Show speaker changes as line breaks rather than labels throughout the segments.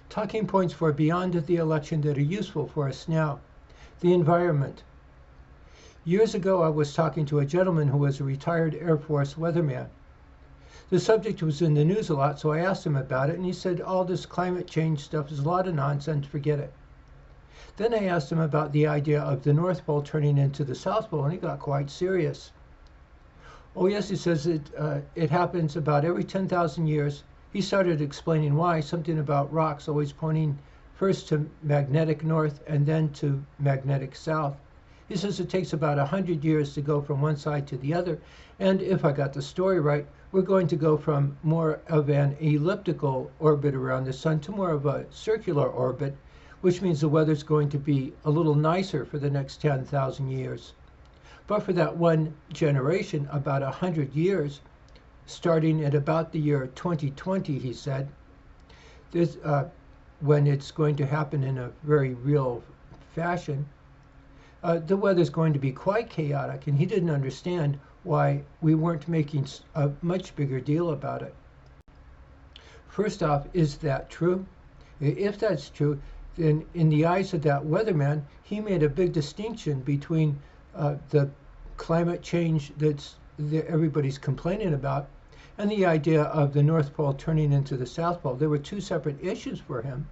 Talking points for beyond the election that are useful for us now. The environment. Years ago, I was talking to a gentleman who was a retired Air Force weatherman. The subject was in the news a lot, so I asked him about it, and he said, all this climate change stuff is a lot of nonsense, forget it. Then I asked him about the idea of the North Pole turning into the South Pole, and he got quite serious. Oh yes, he says it happens about every 10,000 years. He started explaining why, something about rocks always pointing first to magnetic north and then to magnetic south. He says it takes about 100 years to go from one side to the other, and if I got the story right, we're going to go from more of an elliptical orbit around the sun to more of a circular orbit, which means the weather's going to be a little nicer for the next 10,000 years. But for that one generation, about 100 years, starting at about the year 2020, he said, when it's going to happen in a very real fashion, the weather's going to be quite chaotic, and he didn't understand why we weren't making a much bigger deal about it. First off, is that true? If that's true, then in the eyes of that weatherman, he made a big distinction between the climate change that everybody's complaining about and the idea of the North Pole turning into the South Pole. There were two separate issues for him.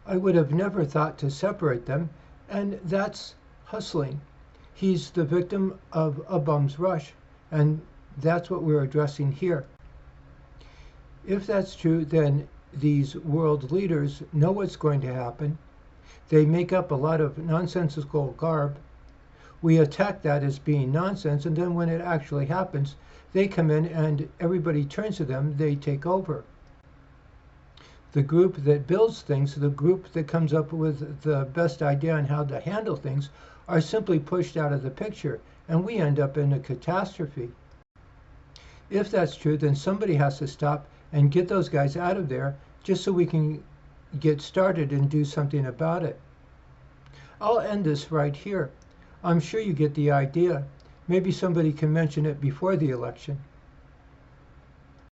I would have never thought to separate them, and that's hustling. He's the victim of a bum's rush, and that's what we're addressing here. If that's true, then these world leaders know what's going to happen. They make up a lot of nonsensical garb. We attack that as being nonsense, and then when it actually happens, they come in and everybody turns to them, they take over. The group that builds things, the group that comes up with the best idea on how to handle things, are simply pushed out of the picture, and we end up in a catastrophe. If that's true, then somebody has to stop and get those guys out of there just so we can get started and do something about it. I'll end this right here. I'm sure you get the idea. Maybe somebody can mention it before the election.